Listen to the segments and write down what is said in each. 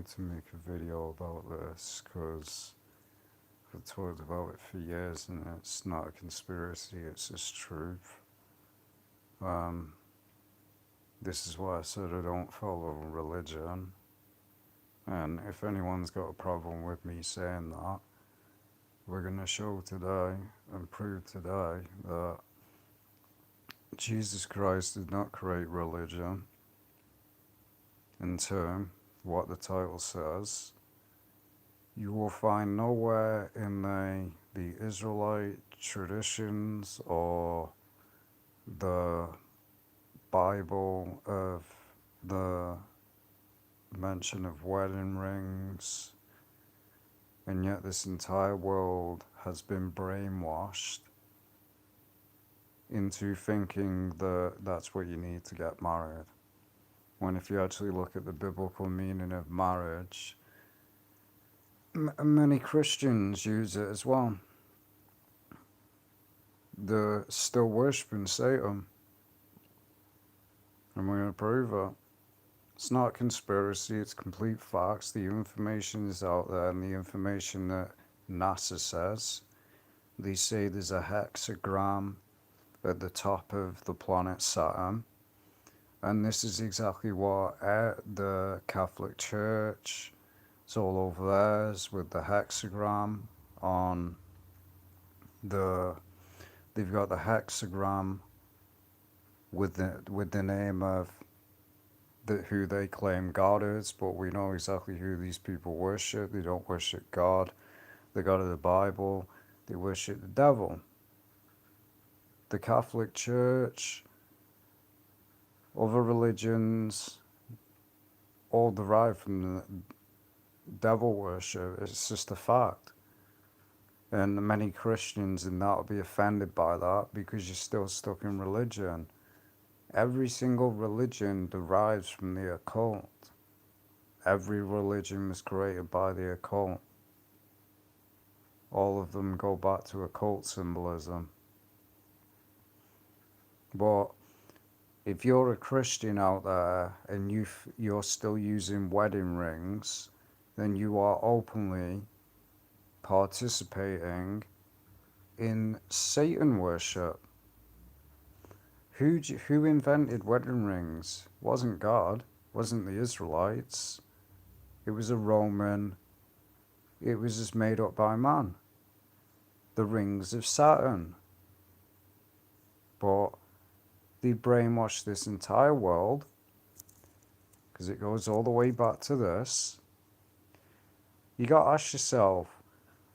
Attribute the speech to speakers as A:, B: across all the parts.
A: wanted to make a video about this because I've talked about it for years and it's not a conspiracy, it's just truth. Um, this is why I said I don't follow religion. And if anyone's got a problem with me saying that, we're going to show today and prove today that Jesus Christ did not create religion in terms what the title says. You will find nowhere in the Israelite traditions or the Bible of the mention of wedding rings, and yet this entire world has been brainwashed into thinking that that's what you need to get married. When if you actually look at the biblical meaning of marriage, many Christians use it as well. They're still worshipping Satan, and we're going to prove it. It's not a conspiracy, it's complete facts. The information is out there, and the information that NASA says. They say there's a hexagram at the top of the planet Saturn, and this is exactly what the Catholic Church, it's all over theirs with the hexagram on they've got the hexagram with the name of who they claim God is, but we know exactly who these people worship. They don't worship God, the God of the Bible, they worship the devil. The Catholic Church, other religions, all derive from the devil worship. It's just a fact. And many Christians in that will be offended by that because you're still stuck in religion. Every single religion derives from the occult. Every religion was created by the occult. All of them go back to occult symbolism. But if you're a Christian out there and you're still using wedding rings, then you are openly participating in Satan worship. Who invented wedding rings? Wasn't God, wasn't the Israelites. It was a Roman, it was just made up by man. The rings of Saturn. But they brainwashed this entire world, because it goes all the way back to this. You got to ask yourself,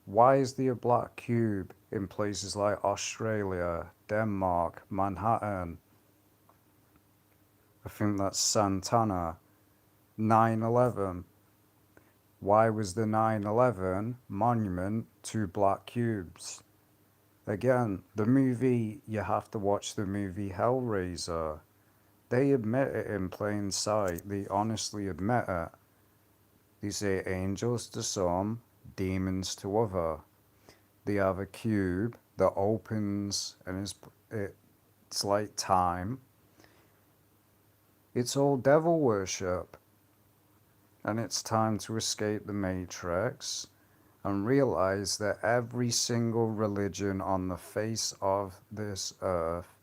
A: why is there a black cube in places like Australia, Denmark, Manhattan? I think that's Santana. 9/11. Why was the 9/11 monument two black cubes? Again, the movie, you have to watch the movie Hellraiser. They admit it in plain sight. They honestly admit it. They say angels to some, demons to other. They have a cube that opens and it's like time. It's all devil worship. And it's time to escape the matrix and realize that every single religion on the face of this earth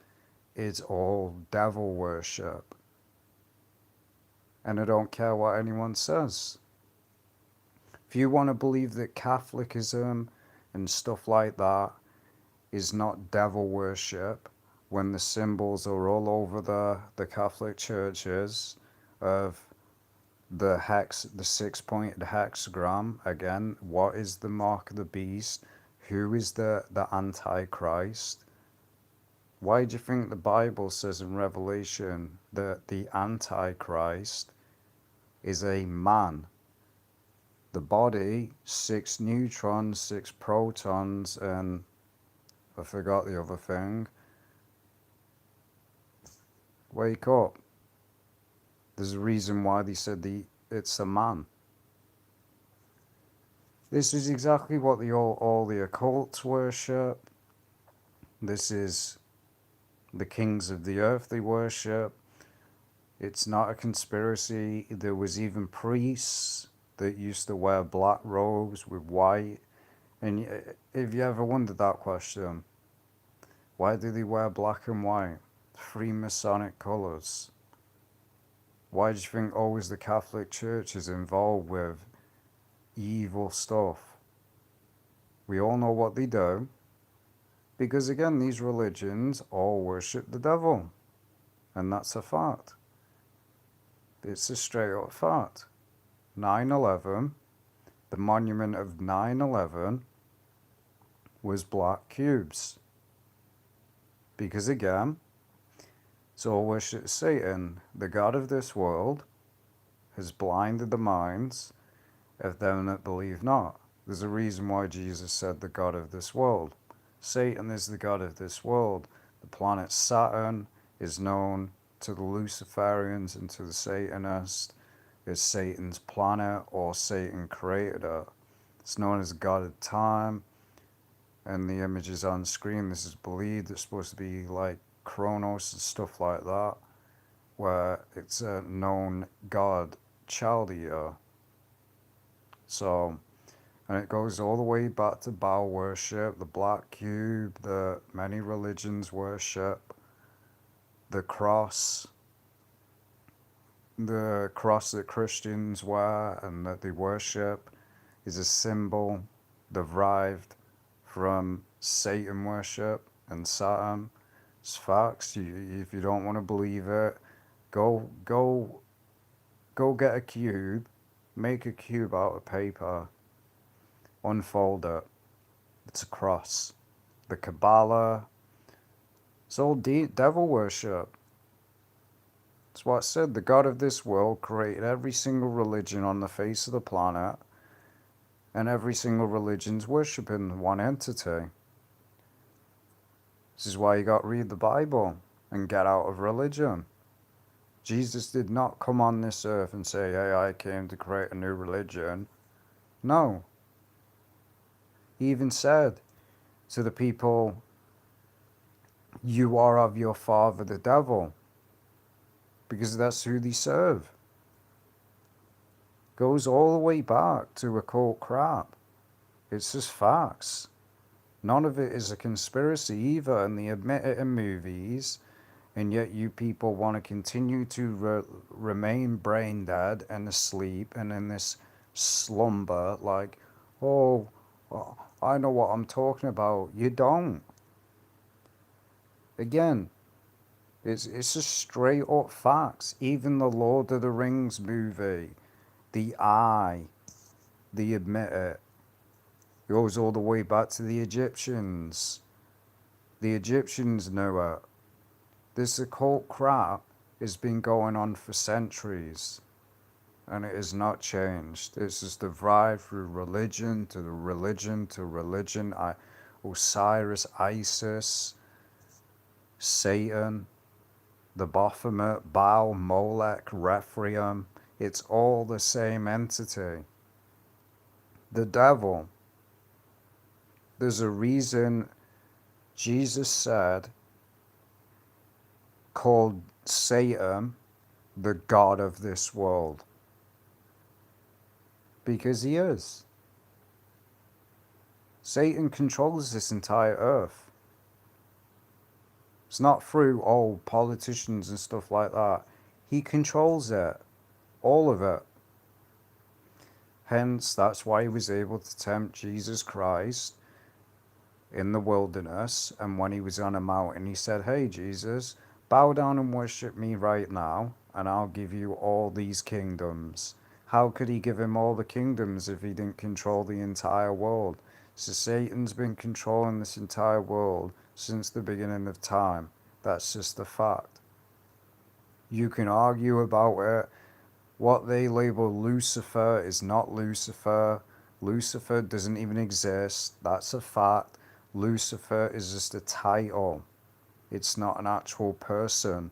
A: is all devil worship. And I don't care what anyone says. If you want to believe that Catholicism and stuff like that is not devil worship, when the symbols are all over the Catholic churches of the 6-pointed hexagram, again, what is the mark of the beast? Who is the Antichrist? Why do you think the Bible says in Revelation that the Antichrist is a man? The body, 6 neutrons, 6 protons, and I forgot the other thing. Wake up. There's a reason why they said it's a man. This is exactly what all the occults worship. This is the kings of the earth they worship. It's not a conspiracy. There was even priests that used to wear black robes with white. And if you ever wondered that question, why do they wear black and white? Three Masonic colours. Why do you think always the Catholic Church is involved with evil stuff? We all know what they do. Because again, these religions all worship the devil. And that's a fact. It's a straight up fact. 9/11, the monument of 9/11 was black cubes. Because again, it's all worship Satan. The God of this world has blinded the minds of them that believe not. There's a reason why Jesus said the God of this world. Satan is the God of this world. The planet Saturn is known to the Luciferians and to the Satanists as Satan's planet, or Satan created it. It's known as God of time, and the images on screen, this is believed it's supposed to be like Kronos and stuff like that, where it's a known god, Chaldea. So, and it goes all the way back to Baal worship, the black cube that many religions worship, the cross that Christians wear and that they worship is a symbol derived from Satan worship and Saturn. It's facts. If you don't want to believe it, go get a cube, make a cube out of paper, unfold it. It's a cross. The Kabbalah. It's all devil worship. That's what I said. The God of this world created every single religion on the face of the planet, and every single religion's worshipping one entity. This is why you got to read the Bible and get out of religion. Jesus did not come on this earth and say, hey, I came to create a new religion. No. He even said to the people, you are of your father the devil, because that's who they serve. Goes all the way back to occult crap. It's just facts. None of it is a conspiracy either, and they admit it in movies, and yet you people want to continue to remain brain dead and asleep and in this slumber like, oh, I know what I'm talking about. You don't. Again, it's just straight up facts. Even the Lord of the Rings movie, the Eye, they admit it. It goes all the way back to the Egyptians. The Egyptians knew it. This occult crap has been going on for centuries, and it has not changed. It's just derived through religion to religion to religion. Osiris, Isis, Satan, the Baphomet, Baal, Molech, Rephaim. It's all the same entity. The devil. There's a reason Jesus said, called Satan the God of this world. Because he is. Satan controls this entire earth. It's not through all politicians and stuff like that. He controls it. All of it. Hence, that's why he was able to tempt Jesus Christ in the wilderness, and when he was on a mountain, he said, hey, Jesus, bow down and worship me right now, and I'll give you all these kingdoms. How could he give him all the kingdoms if he didn't control the entire world? So Satan's been controlling this entire world since the beginning of time. That's just a fact. You can argue about it. What they label Lucifer is not Lucifer. Lucifer doesn't even exist. That's a fact. Lucifer is just a title. It's not an actual person.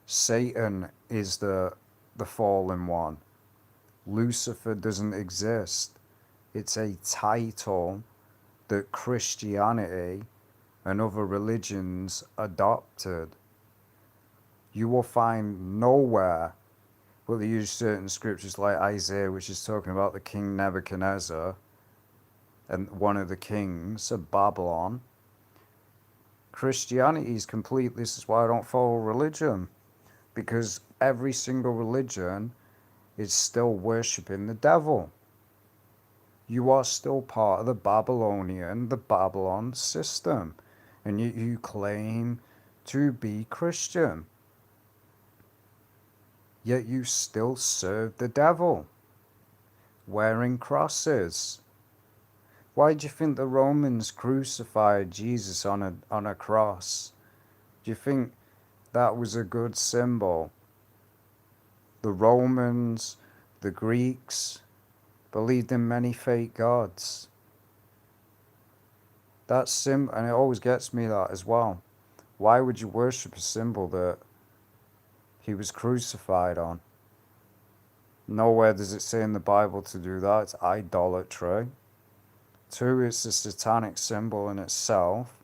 A: Satan is the fallen one. Lucifer doesn't exist. It's a title that Christianity and other religions adopted. You will find nowhere Well, they use certain scriptures like Isaiah, which is talking about the king Nebuchadnezzar and one of the kings of Babylon. Christianity is complete. This is why I don't follow religion, because every single religion is still worshipping the devil. You are still part of the Babylon system, and you claim to be Christian, yet you still serve the devil, wearing crosses. Why do you think the Romans crucified Jesus on a cross? Do you think that was a good symbol? The Romans, the Greeks, believed in many fake gods. And it always gets me that as well. Why would you worship a symbol that he was crucified on? Nowhere does it say in the Bible to do that. It's idolatry. Two, it's a satanic symbol in itself,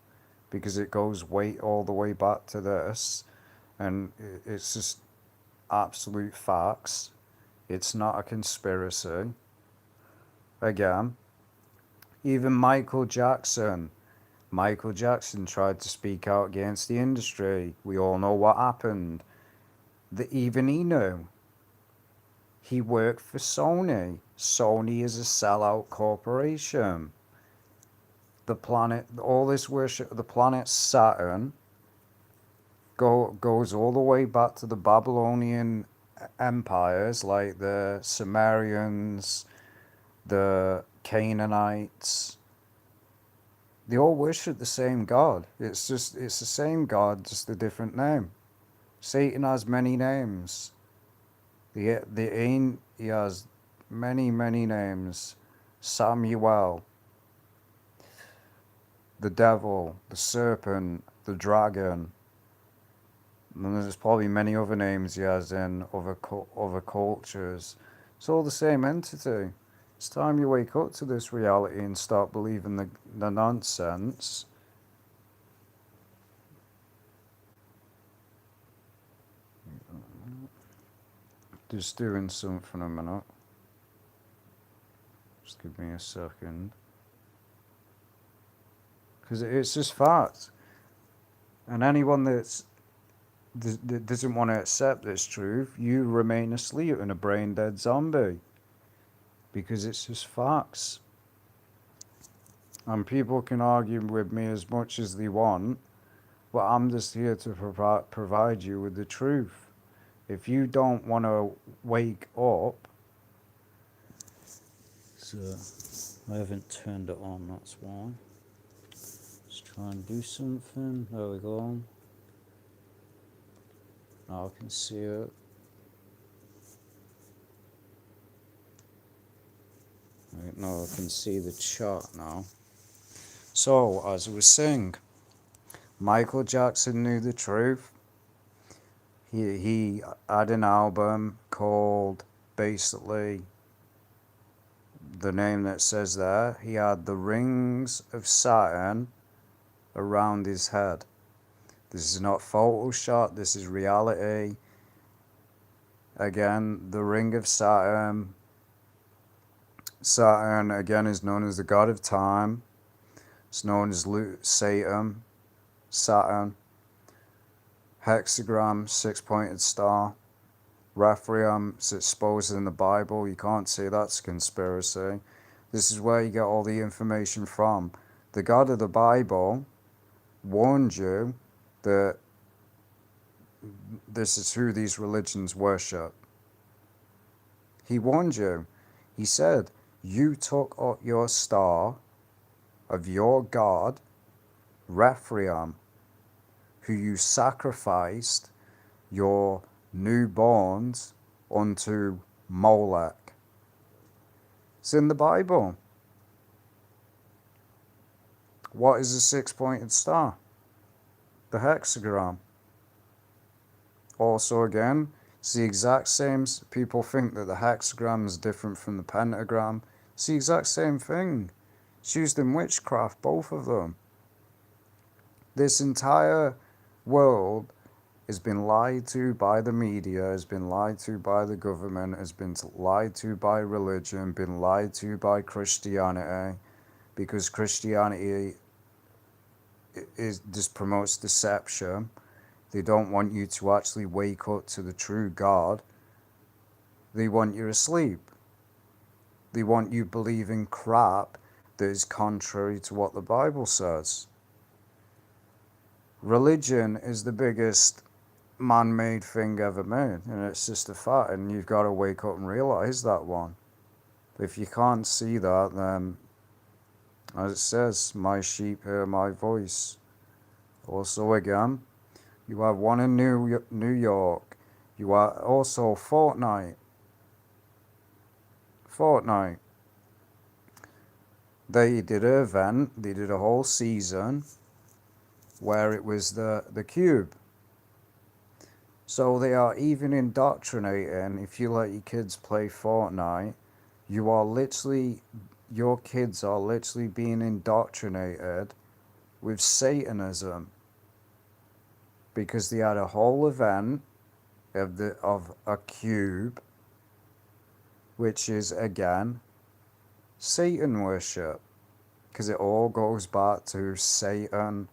A: because it goes all the way back to this, and it's just absolute facts. It's not a conspiracy. Again, even Michael Jackson tried to speak out against the industry. We all know what happened. Even he knew. He worked for Sony. Sony is a sellout corporation. The planet, all this worship of the planet Saturn goes all the way back to the Babylonian empires, like the Sumerians, the Canaanites. They all worship the same God. It's the same God, just a different name. Satan has many names. He has many, many names. Samuel, the devil, the serpent, the dragon. And there's probably many other names he has in other cultures. It's all the same entity. It's time you wake up to this reality and start believing the nonsense. Just doing something a minute. Just give me a second. Because it's just fact. And anyone that doesn't want to accept this truth, you remain asleep and a brain dead zombie. Because it's just facts. And people can argue with me as much as they want, but I'm just here to provide you with the truth. If you don't want to wake up, so I haven't turned it on, that's why. Let's try and do something. There we go. Now I can see it. Right, now I can see the chart now. So, as I was saying, Michael Jackson knew the truth. He had an album called, basically, the name that says there. He had the rings of Saturn around his head. This is not Photoshop, this is reality. Again, the ring of Saturn. Saturn, again, is known as the god of time. It's known as Satan, Saturn. Hexagram, six-pointed star. Rephraim, it's exposed in the Bible. You can't say that's a conspiracy. This is where you get all the information from. The God of the Bible warned you that this is who these religions worship. He warned you. He said, you took up your star of your God, Rephraim, who you sacrificed your newborns unto Molech. It's in the Bible. What is a six-pointed star? The hexagram. Also, again, it's the exact same. People think that the hexagram is different from the pentagram. It's the exact same thing. It's used in witchcraft, both of them. This entire world has been lied to by the media, has been lied to by the government, has been lied to by religion, been lied to by Christianity, because Christianity is just promotes deception. They don't want you to actually wake up to the true God. They want you asleep. They want you believing crap that is contrary to what the Bible says. Religion is the biggest man-made thing ever made, and it's just a fact, and you've got to wake up and realize that one. If you can't see that, then, as it says, my sheep hear my voice. Also, again, you have one in New York. You have also Fortnite. They did an event, they did a whole season where it was the cube. So they are even indoctrinating. If you let your kids play Fortnite, your kids are literally being indoctrinated with Satanism, because they had a whole event of a cube, which is again Satan worship, because it all goes back to Satan.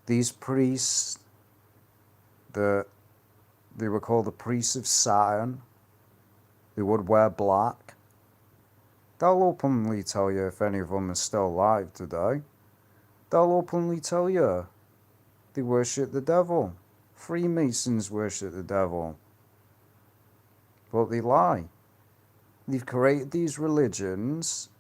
A: These priests, they were called the priests of Saturn. They would wear black. They'll openly tell you if any of them are still alive today. They'll openly tell you they worship the devil. Freemasons worship the devil. But they lie. They've created these religions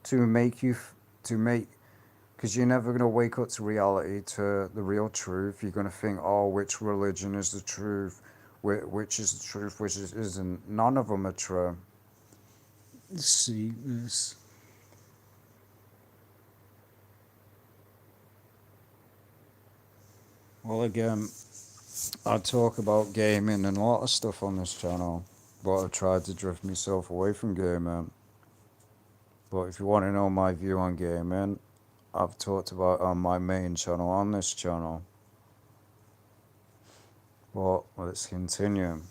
A: to make, because you're never going to wake up to reality, to the real truth. You're going to think, oh, which religion is the truth? Which is the truth, which isn't. None of them are true. See this. Well, again, I talk about gaming and a lot of stuff on this channel, but I tried to drift myself away from gaming. But if you want to know my view on gaming, I've talked about it on my main channel, on this channel. Well, let's continue.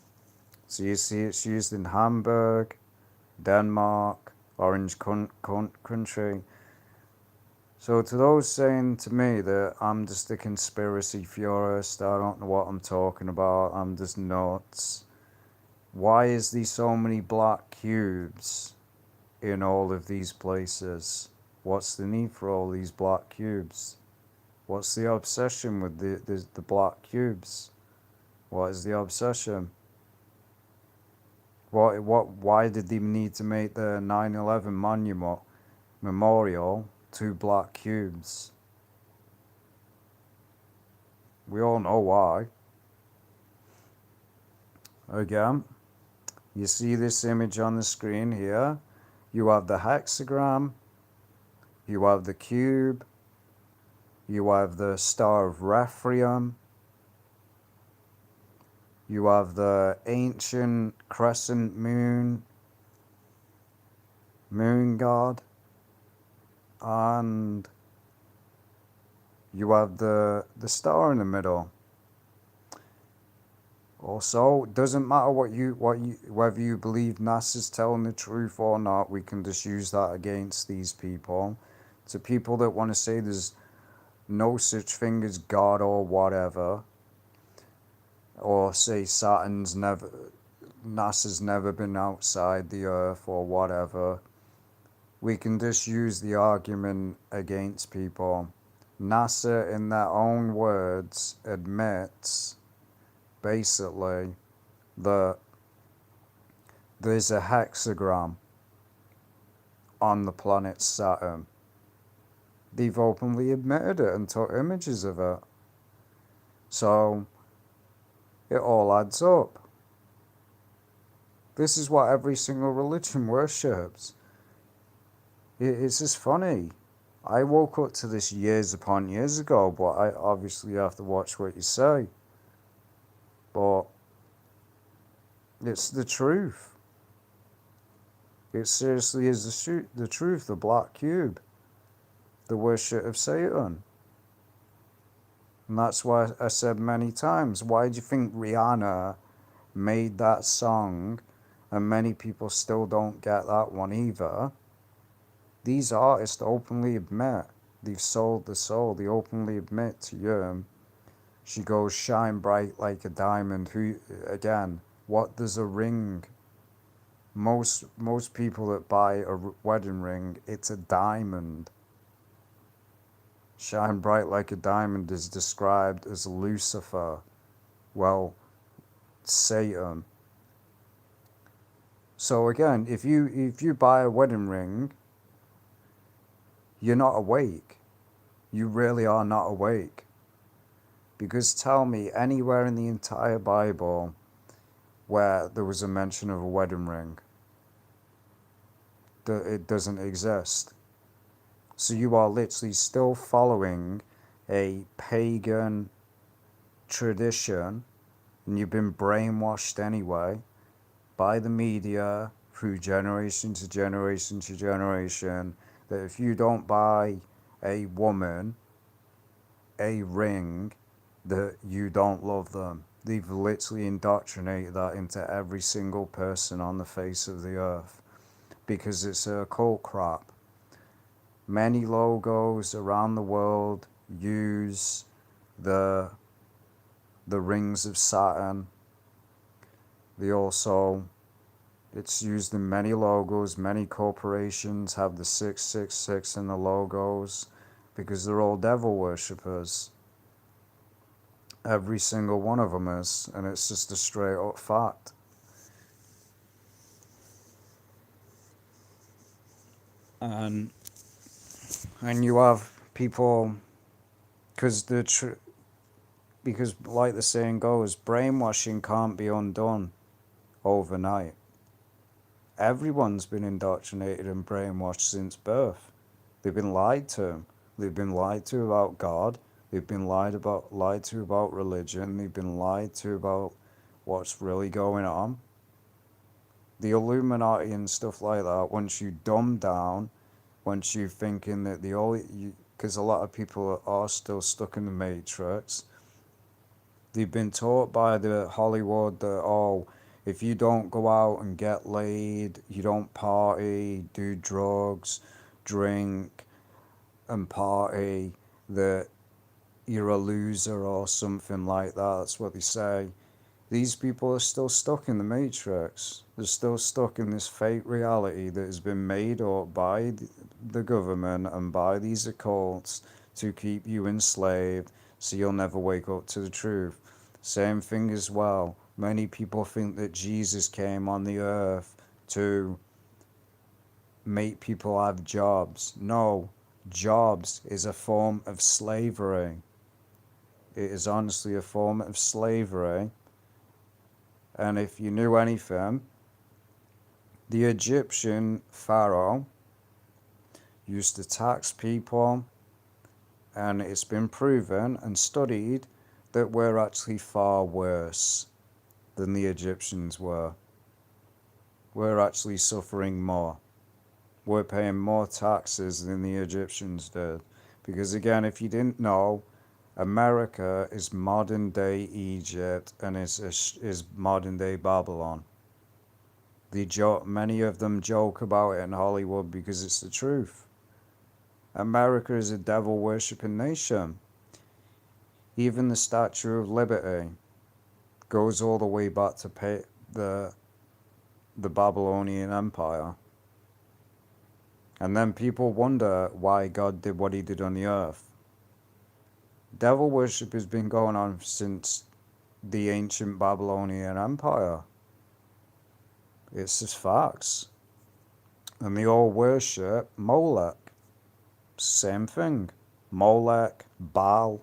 A: So you see it's used in Hamburg, Denmark, Orange Country. So to those saying to me that I'm just a conspiracy theorist, I don't know what I'm talking about, I'm just nuts. Why is there so many black cubes in all of these places? What's the need for all these black cubes? What's the obsession with the black cubes? What is the obsession? Why did they need to make the 9/11 memorial 2 black cubes? We all know why. Again, you see this image on the screen here. You have the hexagram, you have the cube, you have the star of Rephaim, you have the ancient crescent moon god, and you have the star in the middle. Also, it doesn't matter whether you believe NASA's telling the truth or not, we can just use that against these people. To people that want to say there's no such thing as God or whatever, or say NASA's never been outside the Earth or whatever, we can just use the argument against people. NASA, in their own words, admits basically that there's a hexagram on the planet Saturn. They've openly admitted it and took images of it. So it all adds up. This is what every single religion worships. It's just funny. I woke up to this years upon years ago, but I obviously have to watch what you say. But it's the truth. It seriously is the truth, the black cube, the worship of Satan. And that's why I said many times, why do you think Rihanna made that song and many people still don't get that one either? These artists openly admit they've sold the soul. They openly admit to you. She goes, shine bright like a diamond. Who, again, what does a ring? Most people that buy a wedding ring, it's a diamond. Shine bright like a diamond is described as Lucifer. Well, Satan. So again, if you buy a wedding ring, you're not awake. You really are not awake. Because tell me anywhere in the entire Bible where there was a mention of a wedding ring, that it doesn't exist. So you are literally still following a pagan tradition, and you've been brainwashed anyway by the media through generation to generation to generation, that if you don't buy a woman a ring, that you don't love them. They've literally indoctrinated that into every single person on the face of the earth because it's a occult crap. Many logos around the world use the rings of Saturn. They also, it's used in many logos. Many corporations have the 666 in the logos because they're all devil worshippers. Every single one of them is, and it's just a straight up fact. And you have people, because because like the saying goes, brainwashing can't be undone overnight. Everyone's been indoctrinated and brainwashed since birth. They've been lied to. They've been lied to about God. They've been lied to about religion. They've been lied to about what's really going on. The Illuminati and stuff like that, once you dumb down, once you're thinking that because a lot of people are still stuck in the Matrix, they've been taught by the Hollywood that, oh, if you don't go out and get laid, you don't party, do drugs, drink, and party, that you're a loser or something like that. That's what they say. These people are still stuck in the Matrix. They're still stuck in this fake reality that has been made up by the government and by these occults to keep you enslaved so you'll never wake up to the truth. Same thing as well. Many people think that Jesus came on the earth to make people have jobs. No, jobs is a form of slavery. It is honestly a form of slavery. And if you knew anything, the Egyptian pharaoh used to tax people, and it's been proven and studied that we're actually far worse than the Egyptians were. We're actually suffering more. We're paying more taxes than the Egyptians did. Because again, if you didn't know, America is modern day Egypt and is modern day Babylon. Many of them joke about it in Hollywood because it's the truth. America is a devil worshipping nation. Even the Statue of Liberty goes all the way back to the Babylonian Empire. And then people wonder why God did what he did on the earth. Devil worship has been going on since the ancient Babylonian Empire. It's just facts. And they all worship Molech. Same thing. Molech, Baal,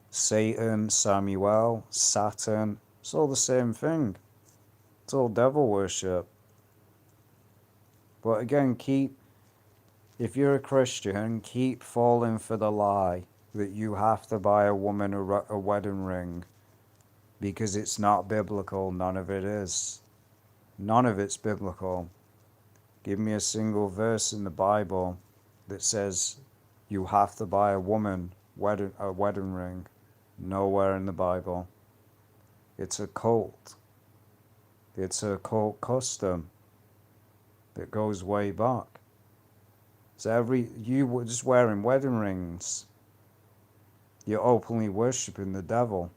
A: Satan, Samuel, Saturn. It's all the same thing. It's all devil worship. But again, if you're a Christian, keep falling for the lie that you have to buy a woman a wedding ring, because it's not biblical. None of it is. None of it's biblical. Give me a single verse in the Bible that says you have to buy a woman a wedding ring. Nowhere in the Bible. It's a cult. It's a cult custom that goes way back. So you were just wearing wedding rings. You're openly worshipping the devil.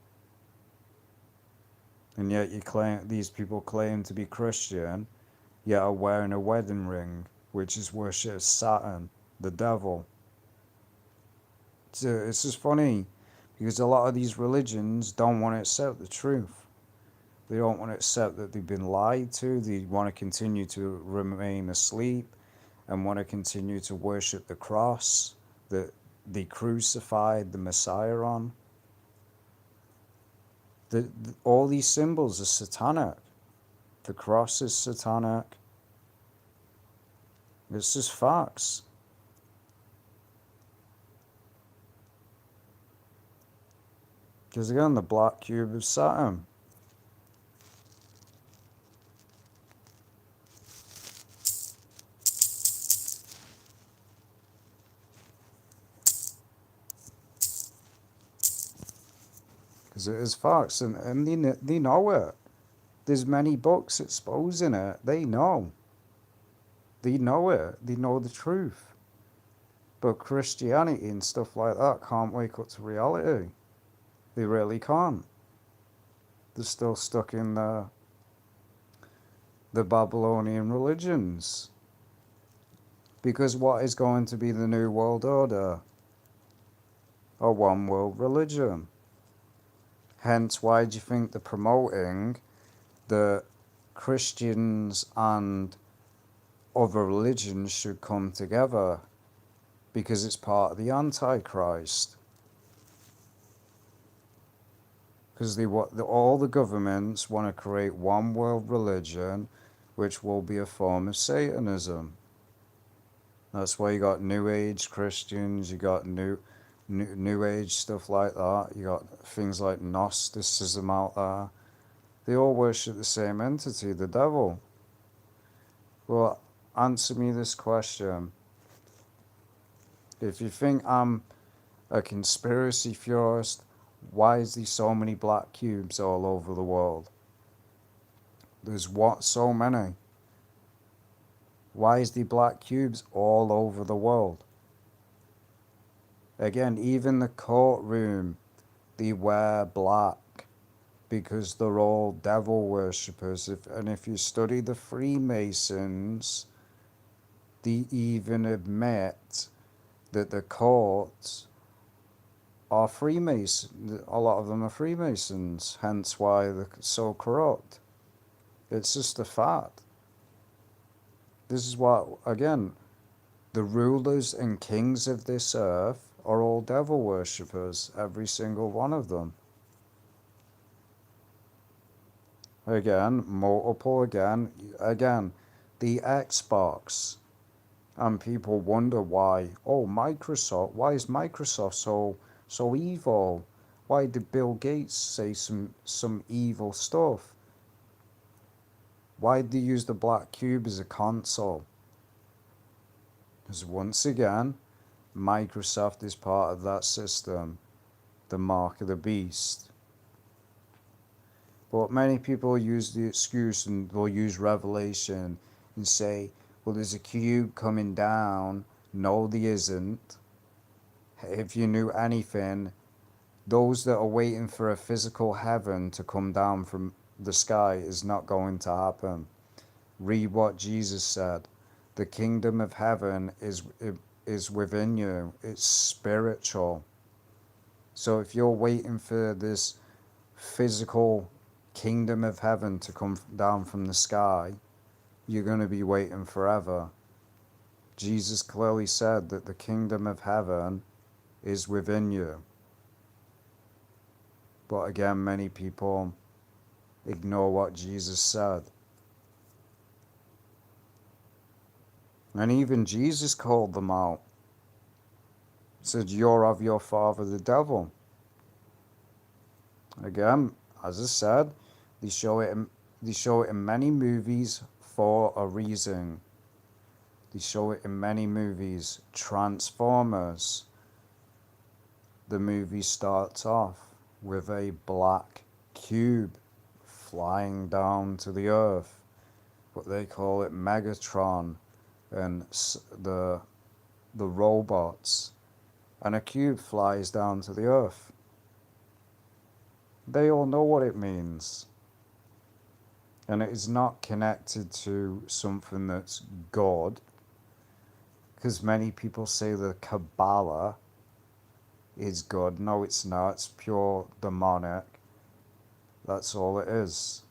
A: And yet these people claim to be Christian, yet are wearing a wedding ring, which is worship Saturn, the devil. So it's just funny, because a lot of these religions don't want to accept the truth. They don't want to accept that they've been lied to. They want to continue to remain asleep and want to continue to worship the cross that they crucified the Messiah on. All these symbols are satanic. The cross is satanic. It's just facts. Because again, the black cube of Saturn. Because it is facts, and they know it. There's many books exposing it. They know. They know it. They know the truth. But Christianity and stuff like that can't wake up to reality. They really can't. They're still stuck in the Babylonian religions. Because what is going to be the new world order? A one world religion. Hence, why do you think they're promoting that Christians and other religions should come together? Because it's part of the Antichrist. Because all the governments want to create one world religion, which will be a form of Satanism. That's why you got New Age Christians, you got New Age stuff like that, you got things like Gnosticism out there. They all worship the same entity, the devil. Well, answer me this question. If you think I'm a conspiracy theorist, why is there so many black cubes all over the world? There's so many? Why is there black cubes all over the world? Again, even the courtroom, they wear black because they're all devil worshippers. And if you study the Freemasons, they even admit that the courts are Freemasons. A lot of them are Freemasons, hence why they're so corrupt. It's just a fact. This is what, again, the rulers and kings of this earth are all devil worshippers, every single one of them. Again, multiple again, the Xbox. And people wonder why, why is Microsoft so evil? Why did Bill Gates say some evil stuff? Why did they use the black cube as a console? Because once again, Microsoft is part of that system, the mark of the beast. But many people use the excuse and will use Revelation and say, well, there's a cube coming down. No, there isn't. If you knew anything, those that are waiting for a physical heaven to come down from the sky is not going to happen. Read what Jesus said. The kingdom of heaven is within you. It's spiritual. So if you're waiting for this physical kingdom of heaven to come down from the sky, you're going to be waiting forever. Jesus clearly said that the kingdom of heaven is within you. But again, many people ignore what Jesus said. And even Jesus called them out. Said, you're of your father the devil. Again, as I said, they show it in many movies for a reason. They show it in many movies. Transformers. The movie starts off with a black cube flying down to the earth. But they call it Megatron and the robots. And a cube flies down to the earth. They all know what it means. And it is not connected to something that's God. Because many people say the Kabbalah is God. No, it's not. It's pure demonic. That's all it is.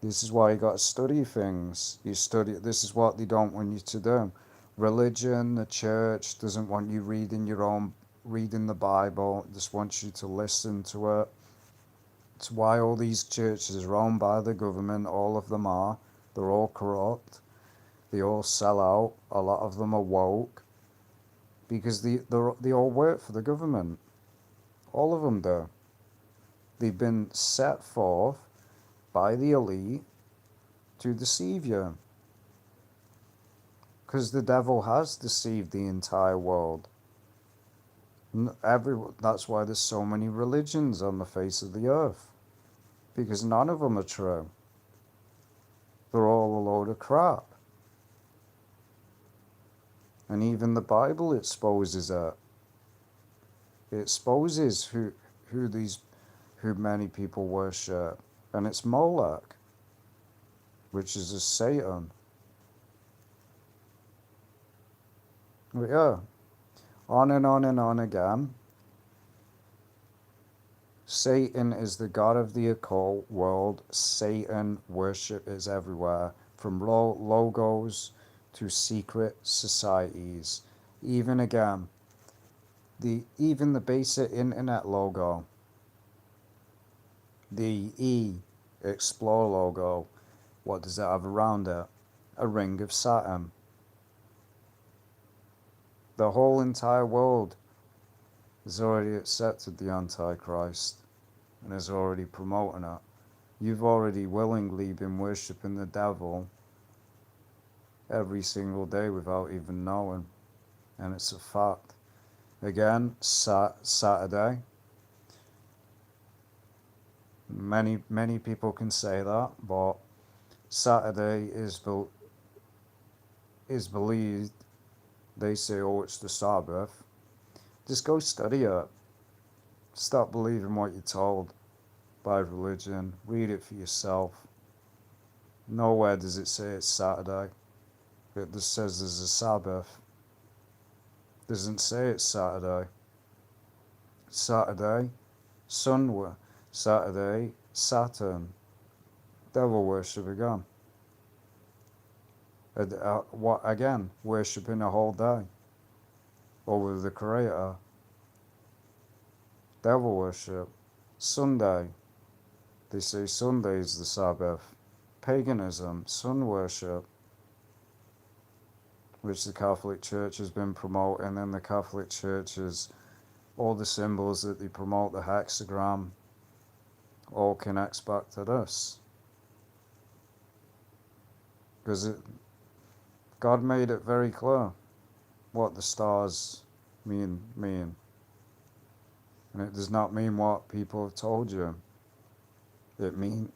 A: This is why you got to study things. You study. This is what they don't want you to do. Religion, the church doesn't want you reading the Bible. It just wants you to listen to it. It's why all these churches are owned by the government. All of them are. They're all corrupt. They all sell out. A lot of them are woke because they all work for the government. All of them do. They've been set forth by the elite to deceive you. Because the devil has deceived the entire world. That's why there's so many religions on the face of the earth. Because none of them are true. They're all a load of crap. And even the Bible exposes it. It exposes who many people worship. And it's Moloch, which is a Satan. But yeah, on and on and on again. Satan is the god of the occult world. Satan worship is everywhere, from logos to secret societies. Even again, even the basic internet logo, the Explore logo, what does it have around it? A ring of Saturn. The whole entire world has already accepted the Antichrist and is already promoting it. You've already willingly been worshipping the devil every single day without even knowing, and it's a fact. Again, Saturday. Many people can say that, but Saturday is believed. They say, oh, it's the Sabbath. Just go study it. Stop believing what you're told by religion. Read it for yourself. Nowhere does it say it's Saturday. It just says there's a Sabbath. It doesn't say it's Saturday. Saturday, Saturday, Saturn. Devil worship again. What again? Worshipping a whole day over the Creator. Devil worship. Sunday. They say Sunday is the Sabbath. Paganism, sun worship, which the Catholic Church has been promoting, and the Catholic Church is all the symbols that they promote, the hexagram, all connects back to this. Because God made it very clear what the stars mean. And it does not mean what people have told you. It means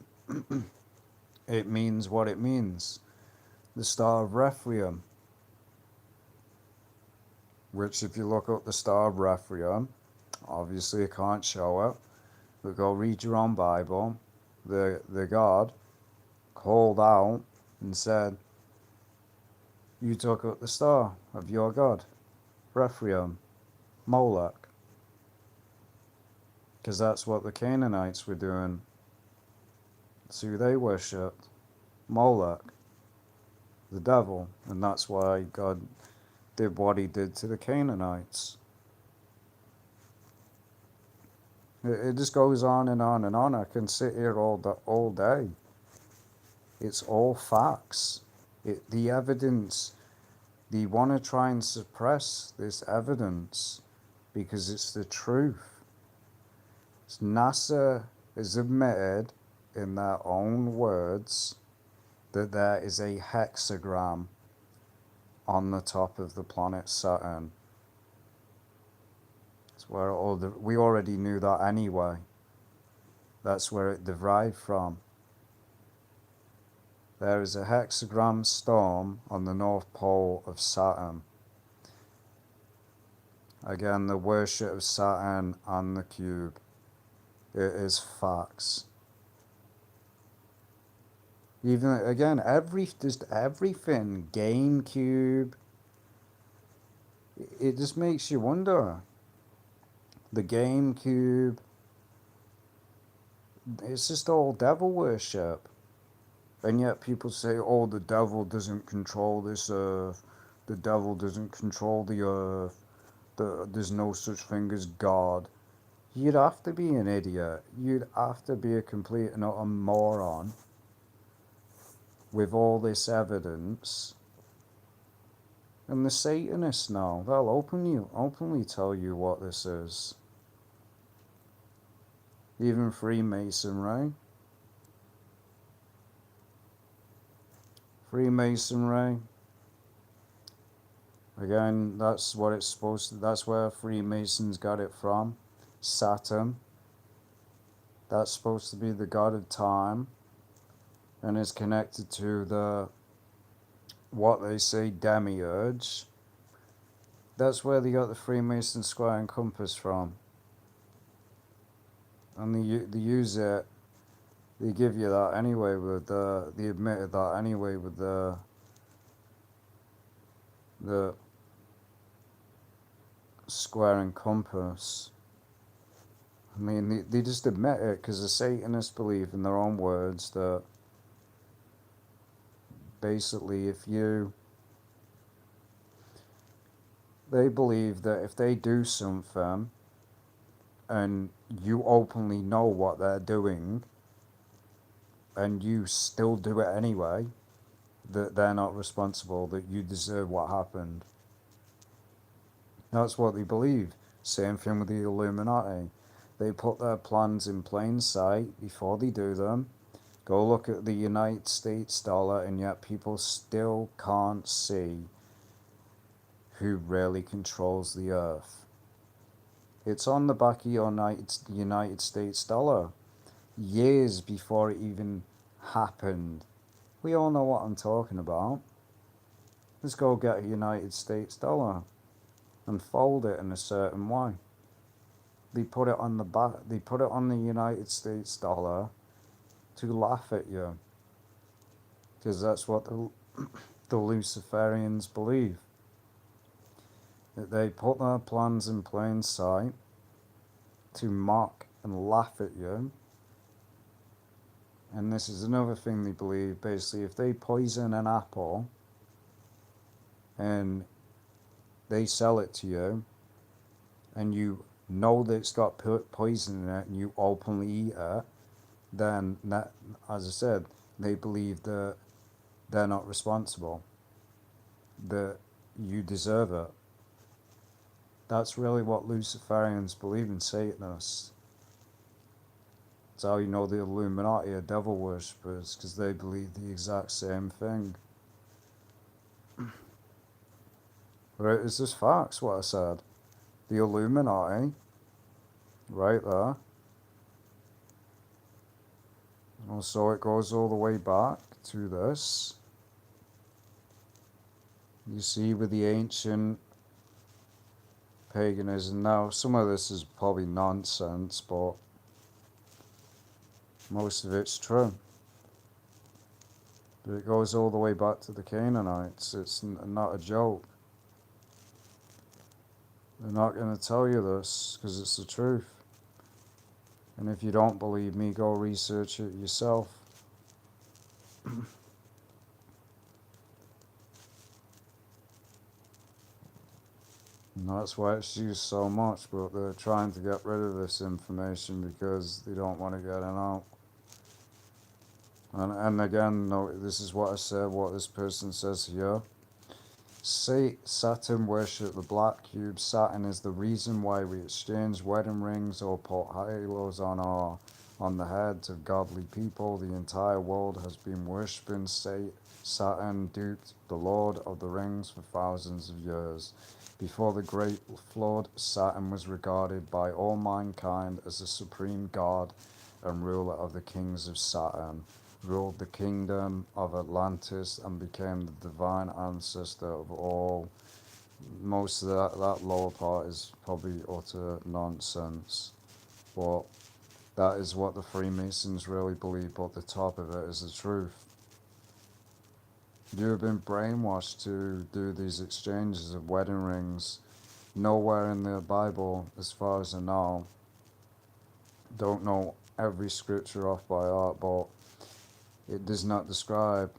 A: what it means. The Star of Rephaim, which if you look up the Star of Rephaim, obviously I can't show it, but go read your own Bible. The God called out and said, you took up the star of your God, Rephaim, Moloch. Because that's what the Canaanites were doing. It's who they worshipped, Moloch, the devil. And that's why God did what he did to the Canaanites. It just goes on and on and on. I can sit here all day. It's all facts. The evidence, they want to try and suppress this evidence because it's the truth. NASA has admitted in their own words that there is a hexagram on the top of the planet Saturn. where all the we already knew that anyway. That's where it derived from. There is a hexagram storm on the north pole of Saturn. Again, the worship of Saturn and the cube. It is facts. Even again, just everything, GameCube. It just makes you wonder. The GameCube. It's just all devil worship. And yet people say, oh, the devil doesn't control this earth. The devil doesn't control the earth. There's no such thing as God. You'd have to be an idiot. You'd have to be a complete and utter moron with all this evidence. And the Satanists now, they'll openly tell you what this is. Even Freemasonry. Again, that's what it's supposed to, that's where Freemasons got it from. Saturn. That's supposed to be the god of time. And is connected to the, what they say, demiurge. That's where they got the Freemason square and compass from. And they use it, they give you that anyway with they admitted that anyway with the square and compass. I mean, they just admit it because the Satanists believe in their own words that basically they believe that if they do something and you openly know what they're doing and you still do it anyway, that they're not responsible, that you deserve what happened. That's what they believe. Same thing with the Illuminati. They put their plans in plain sight before they do them. Go look at the United States dollar, and yet people still can't see who really controls the earth. It's on the back of your United States dollar. Years before it even happened. We all know what I'm talking about. Let's go get a United States dollar and fold it in a certain way. They put it on the back. They put it on the United States dollar to laugh at you, because that's what the Luciferians believe. That they put their plans in plain sight to mock and laugh at you. And this is another thing they believe. Basically, if they poison an apple and they sell it to you, and you know that it's got poison in it, and you openly eat it, then, that, as I said, they believe that they're not responsible, that you deserve it. That's really what Luciferians believe in, Satanists. That's how you know the Illuminati are devil worshippers, because they believe the exact same thing. Right, it's just facts what I said. The Illuminati, right there. So it goes all the way back to this. You see, with the ancient paganism. Now, some of this is probably nonsense, but most of it's true. But it goes all the way back to the Canaanites. It's not a joke. They're not going to tell you this because it's the truth. And if you don't believe me, go research it yourself. And that's why it's used so much, but they're trying to get rid of this information because they don't want to get it out. And again, no, this is what I said, what this person says here. Saturn worship the black cube. Saturn is the reason why we exchange wedding rings or put halos on the heads of godly people. The entire world has been worshipping Saturn, duped the Lord of the Rings for thousands of years. Before the great flood, Saturn was regarded by all mankind as the supreme god and ruler of the kings of Saturn, ruled the kingdom of Atlantis, and became the divine ancestor of all. Most of that lower part is probably utter nonsense, but that is what the Freemasons really believe, but the top of it is the truth. You have been brainwashed to do these exchanges of wedding rings. Nowhere in the Bible, as far as I know, don't know every scripture off by heart, but it does not describe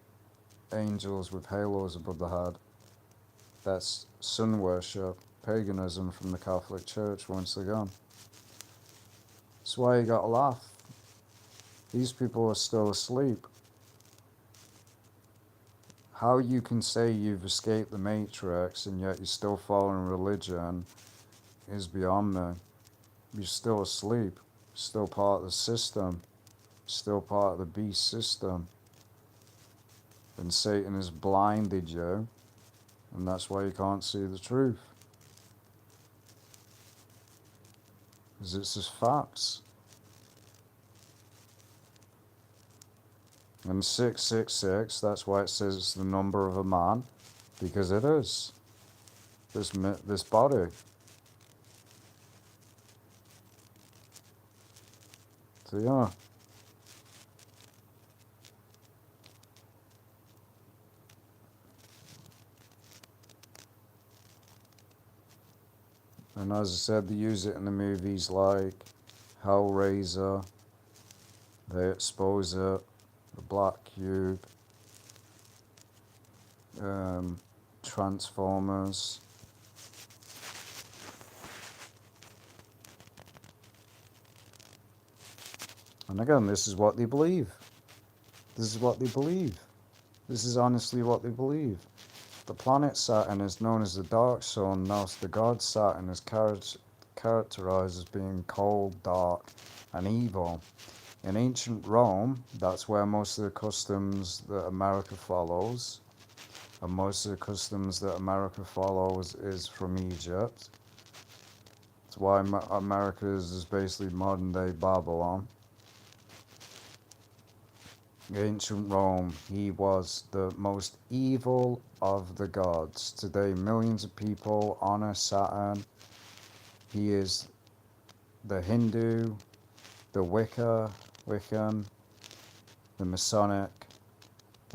A: angels with halos above the head. That's sun worship, paganism from the Catholic Church once again. That's why you gotta laugh. These people are still asleep. How you can say you've escaped the Matrix and yet you're still following religion is beyond me. You're still asleep. Still part of the system. Still part of the beast system. And Satan has blinded you, and that's why you can't see the truth. Because it's just facts. And 666, that's why it says it's the number of a man, because it is. This body. So yeah. And as I said, they use it in the movies like Hellraiser. They expose it, the Black Cube, Transformers. And again, this is what they believe. This is what they believe. This is honestly what they believe. The planet Saturn is known as the Dark Sun, thus the god Saturn is characterized as being cold, dark, and evil. In ancient Rome, that's where most of the customs that America follows, and most of the customs that America follows is from Egypt. That's why America is basically modern day Babylon. Ancient Rome, he was the most evil of the gods. Today, millions of people honor Saturn. He is the Hindu, the Wiccan, the Masonic,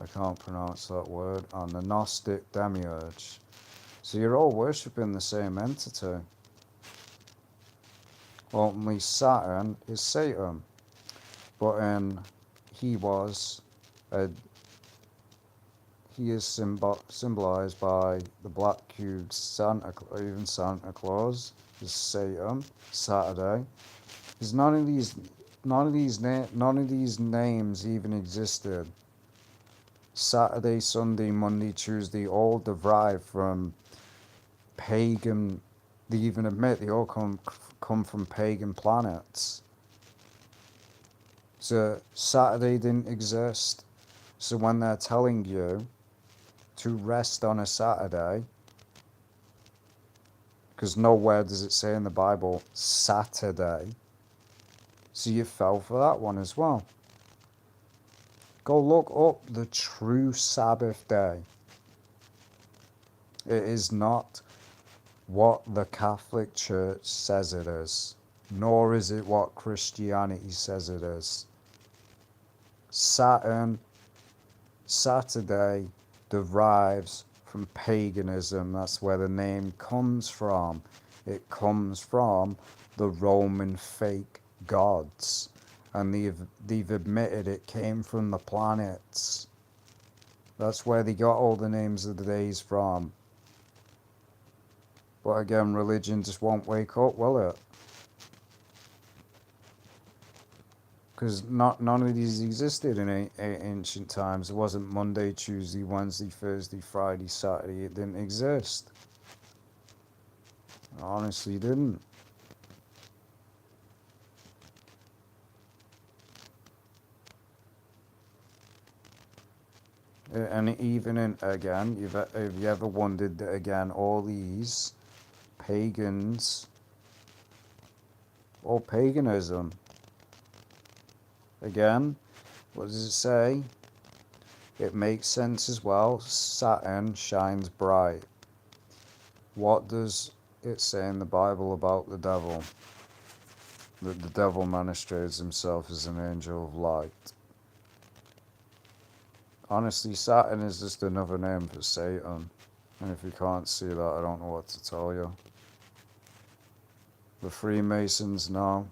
A: I can't pronounce that word, and the Gnostic demiurge. So you're all worshipping the same entity. Only Saturn is Satan, but he was a he is symbolized by the black cube Santa, even Santa Claus is Satan, Saturday. Because none of these names even existed. Saturday, Sunday, Monday, Tuesday, all derive from pagan. They even admit they all come from pagan planets. So Saturday didn't exist. So when they're telling you to rest on a Saturday, because nowhere does it say in the Bible Saturday, so you fell for that one as well. Go look up the true Sabbath day. It is not what the Catholic Church says it is, nor is it what Christianity says it is. Saturday derives from paganism. That's where the name comes from. It comes from the Roman fake gods. And they've admitted it came from the planets. That's where they got all the names of the days from. But again, religion just won't wake up, will it? Because none of these existed in ancient times. It wasn't Monday, Tuesday, Wednesday, Thursday, Friday, Saturday. It didn't exist. It honestly didn't. And even in, again, have you ever wondered that, again, all these pagans or paganism. Again, what does it say? It makes sense as well. Saturn shines bright. What does it say in the Bible about the devil? That the devil manifests himself as an angel of light. Honestly, Saturn is just another name for Satan. And if you can't see that, I don't know what to tell you. The Freemasons know.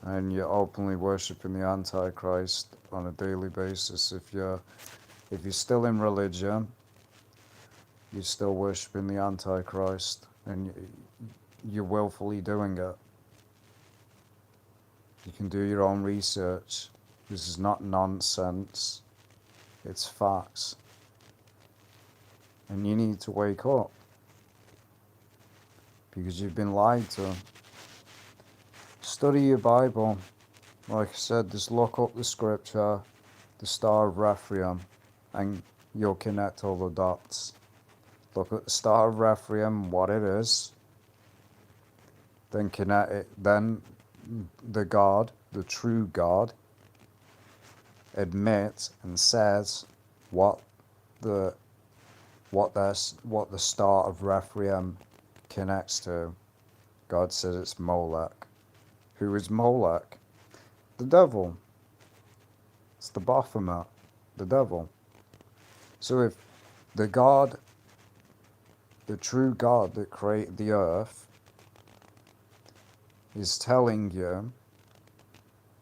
A: And you're openly worshipping the Antichrist on a daily basis. If you're still in religion, you're still worshipping the Antichrist, and you're willfully doing it. You can do your own research. This is not nonsense. It's facts. And you need to wake up. Because you've been lied to. Study your Bible. Like I said, just look up the scripture, the Star of Rephaim, and you'll connect all the dots. Look at the Star of Rephaim, what it is. Then connect it. Then the God, the true God, admits and says what the Star of Rephaim connects to. God says it's Molech. Who is Molech? The devil. It's the Baphomet, the devil. So if the God, the true God that created the earth, is telling you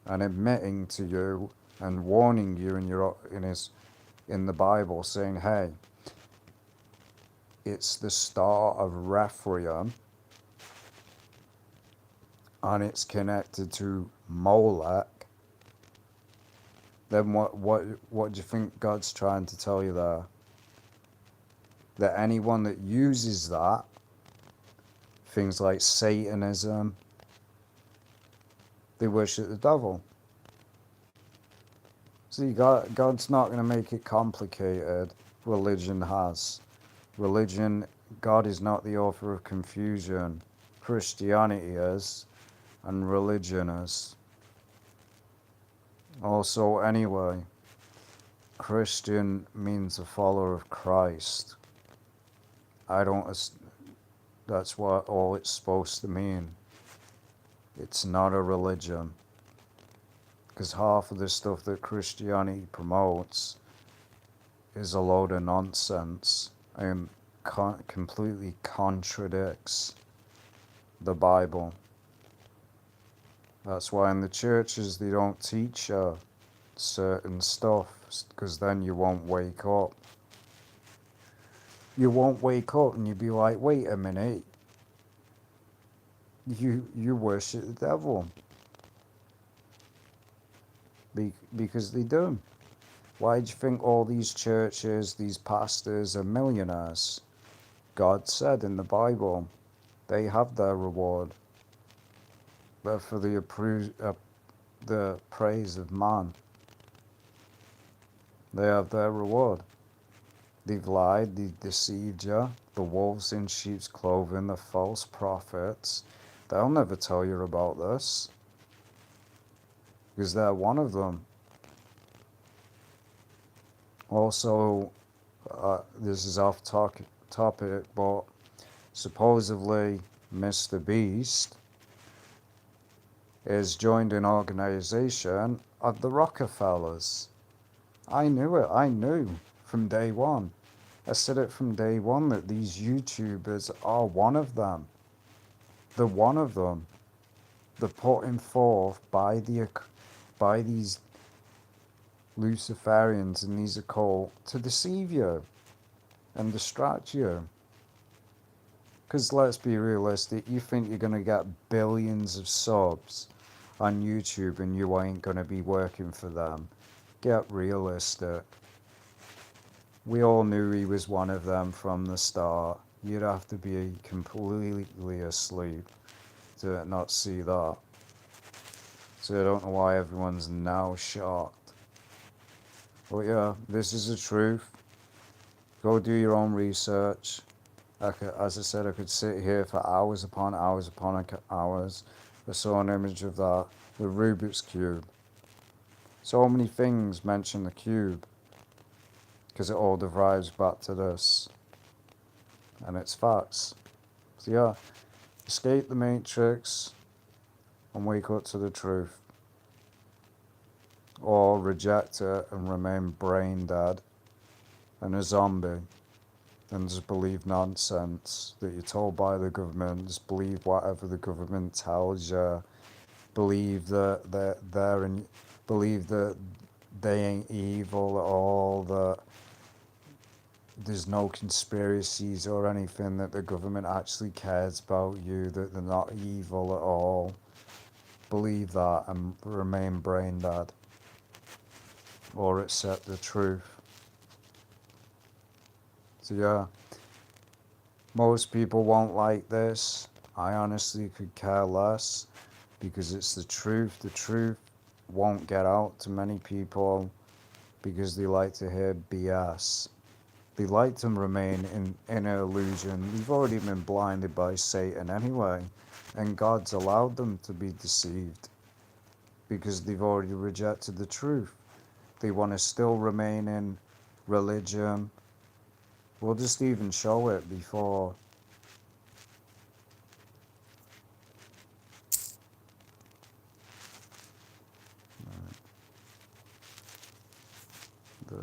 A: and admitting to you and warning you in the Bible, saying, hey, it's the Star of Rephaim, and it's connected to Molech, then what do you think God's trying to tell you there? That anyone that uses that, things like Satanism, they worship the devil. See, God's not going to make it complicated. Religion has. God is not the author of confusion. Christianity is, and religion is. Also, anyway, Christian means a follower of Christ. That's what all it's supposed to mean. It's not a religion. Because half of the stuff that Christianity promotes is a load of nonsense and completely contradicts the Bible. That's why in the churches they don't teach certain stuff, because then you won't wake up. You won't wake up and you'll be like, wait a minute, you worship the devil. Because they do. Why do you think all these churches, these pastors are millionaires? God said in the Bible, they have their reward. But for the praise of man, they have their reward. They've lied, they've deceived you. The wolves in sheep's clothing, the false prophets. They'll never tell you about this. Because they're one of them. Also, this is off topic, but supposedly Mr. Beast is joined an organization of the Rockefellers. I knew it. I knew from day one. I said it from day one that these YouTubers are one of them. They're one of them. They're putting forth by these Luciferians and these occult to deceive you and distract you. Because let's be realistic, you think you're going to get billions of subs on YouTube and you ain't going to be working for them. Get realistic. We all knew he was one of them from the start. You'd have to be completely asleep to not see that. So I don't know why everyone's now shocked. But yeah, this is the truth. Go do your own research. As I said, I could sit here for hours upon hours upon hours. I saw an image of that, the Rubik's Cube. So many things mention the cube, because it all derives back to this, and it's facts. So yeah, escape the matrix and wake up to the truth, or reject it and remain brain dead and a zombie, and just believe nonsense that you're told by the government. Just believe whatever the government tells you. Believe that they're in, believe that they ain't evil at all. That there's no conspiracies or anything. That the government actually cares about you. That they're not evil at all. Believe that and remain brain dead, or accept the truth. So yeah, most people won't like this. I honestly could care less, because it's the truth. The truth won't get out to many people because they like to hear BS. They like to remain in an illusion. They've already been blinded by Satan anyway, and God's allowed them to be deceived because they've already rejected the truth. They want to still remain in religion. We'll just even show it before. The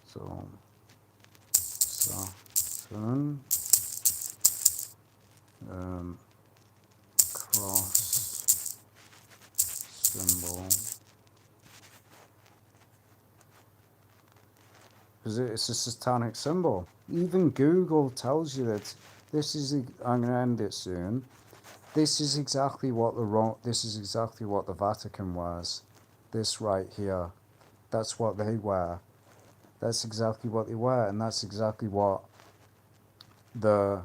A: so Saturn cross symbol, because it's a satanic symbol. Even Google tells you that this is. I'm going to end it soon. This is exactly what This is exactly what the Vatican wears. This right here. That's what they wear. That's exactly what they wear, and that's exactly what the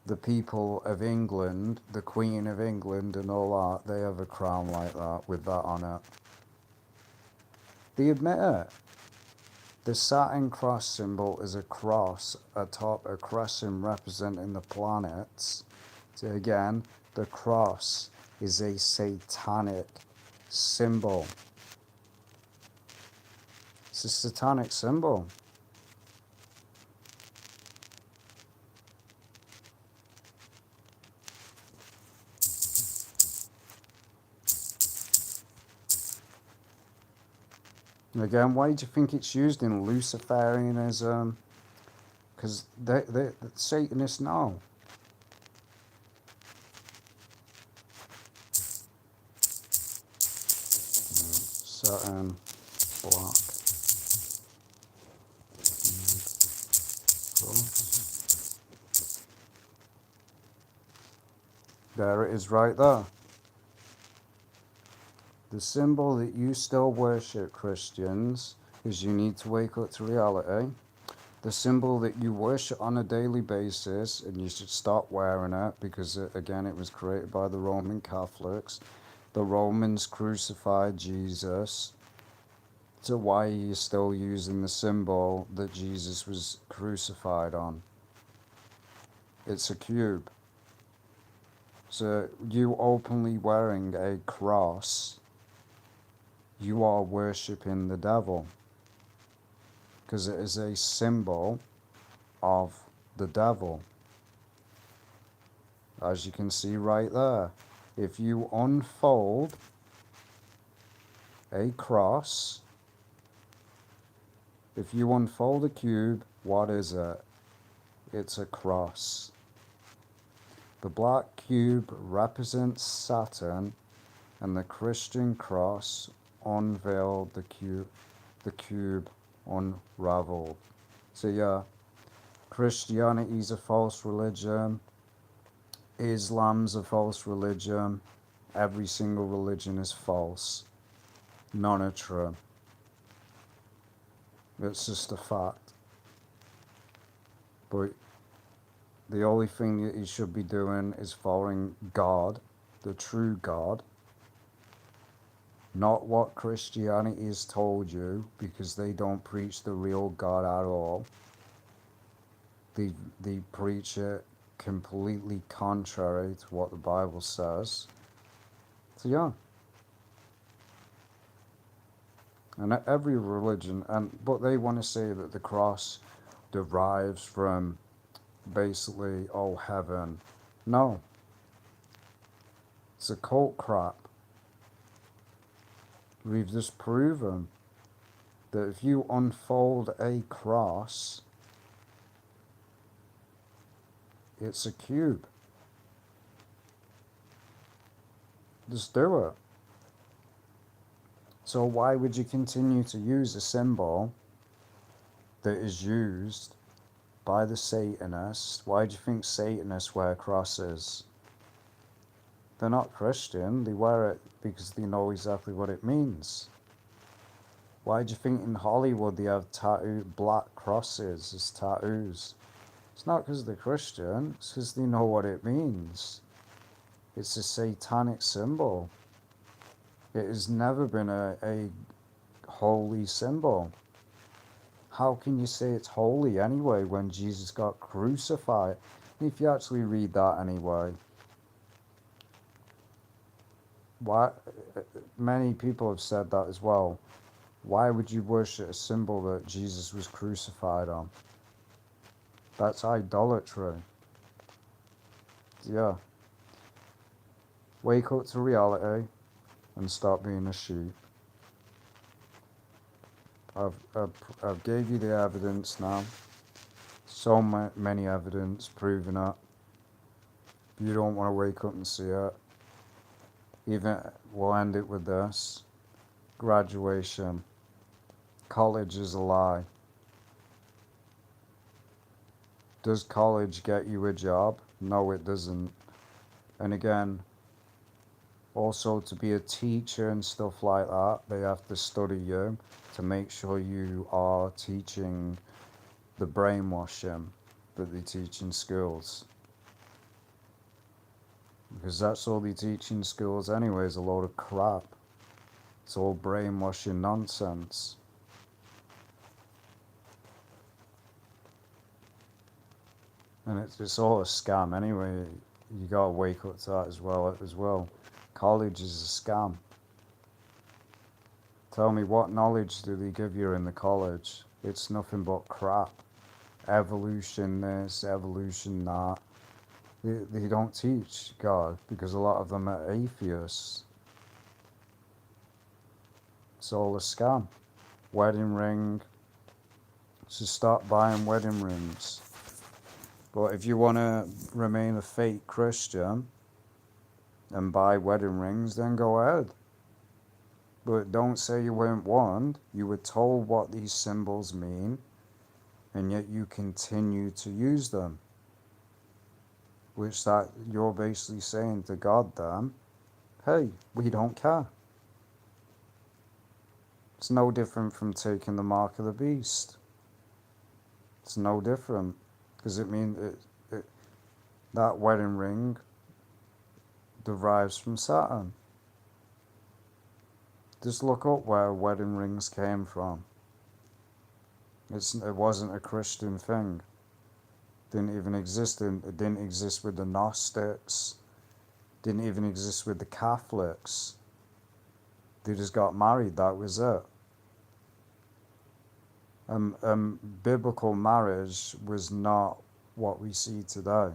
A: the people of England, the Queen of England, and all that. They have a crown like that with that on it. They admit it. The Saturn cross symbol is a cross atop a crescent representing the planets. So again, the cross is a satanic symbol. It's a satanic symbol. Again, why do you think it's used in Luciferianism? Because they Satanists know. Saturn black. There it is right there. The symbol that you still worship, Christians, is you need to wake up to reality. The symbol that you worship on a daily basis, and you should stop wearing it because, again, it was created by the Roman Catholics. The Romans crucified Jesus. So why are you still using the symbol that Jesus was crucified on? It's a cube. So you openly wearing a cross, you are worshipping the devil, because it is a symbol of the devil. As you can see right there, if you unfold a cross, if you unfold a cube, what is it? It's a cross. The black cube represents Saturn, and the Christian cross unveiled the cube unraveled. So yeah, Christianity's a false religion, Islam's a false religion, every single religion is false. None are true. It's just a fact. But the only thing that you should be doing is following God, the true God, not what Christianity has told you, because they don't preach the real God at all. They, they preach it completely contrary to what the Bible says. So yeah, and every religion, but they want to say that the cross derives from basically, oh, heaven. No, it's a cult crap. We've just proven that if you unfold a cross, it's a cube. Just do it. So why would you continue to use a symbol that is used by the Satanists? Why do you think Satanists wear crosses? They're not Christian. They wear it because they know exactly what it means. Why do you think in Hollywood they have black crosses as tattoos? It's not because they're Christian. It's because they know what it means. It's a satanic symbol. It has never been a holy symbol. How can you say it's holy anyway when Jesus got crucified? If you actually read that anyway, why? Many people have said that as well. Why would you worship a symbol that Jesus was crucified on? That's idolatry. Yeah. Wake up to reality and stop being a sheep. I've gave you the evidence now. So many evidence proving it. If you don't want to wake up and see it, even we'll end it with this. Graduation. College is a lie. Does college get you a job? No, it doesn't. And again, also to be a teacher and stuff like that, they have to study you to make sure you are teaching the brainwashing that they teach in schools. Because that's all they teach in schools anyway, is a load of crap. It's all brainwashing nonsense. And it's all a scam anyway. You gotta wake up to that as well. College is a scam. Tell me, what knowledge do they give you in the college? It's nothing but crap. Evolution this, evolution that. They don't teach God because a lot of them are atheists. It's all a scam. Wedding ring. So stop buying wedding rings. But if you want to remain a fake Christian and buy wedding rings, then go ahead. But don't say you weren't warned. You were told what these symbols mean, and yet you continue to use them. Which that you're basically saying to God then, hey, we don't care. It's no different from taking the mark of the beast. It's no different. Because it means that wedding ring derives from Saturn. Just look up where wedding rings came from. It wasn't a Christian thing. Didn't even exist. It didn't exist with the Gnostics. Didn't even exist with the Catholics. They just got married. That was it. Biblical marriage was not what we see today.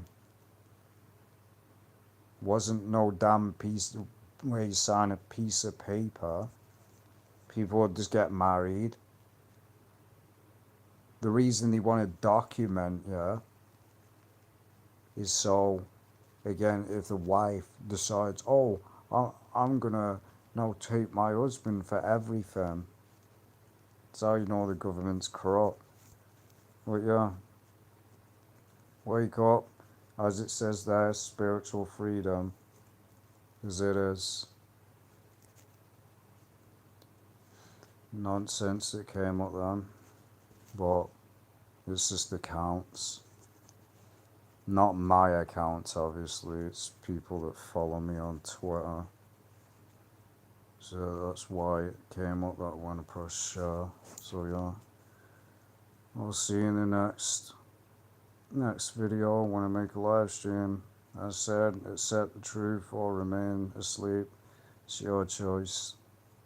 A: Wasn't no damn piece where you sign a piece of paper. People would just get married. The reason they want to document is so, again, if the wife decides, oh, I'm gonna take my husband for everything. That's how you know the government's corrupt. But yeah, wake up, as it says there, spiritual freedom, as it is. Nonsense that came up then, but it's just accounts. Not my accounts, obviously, it's people that follow me on Twitter. So that's why it came up that when I press share. So yeah, I'll see you in the next next video when I make a live stream. As said, accept the truth or remain asleep. It's your choice.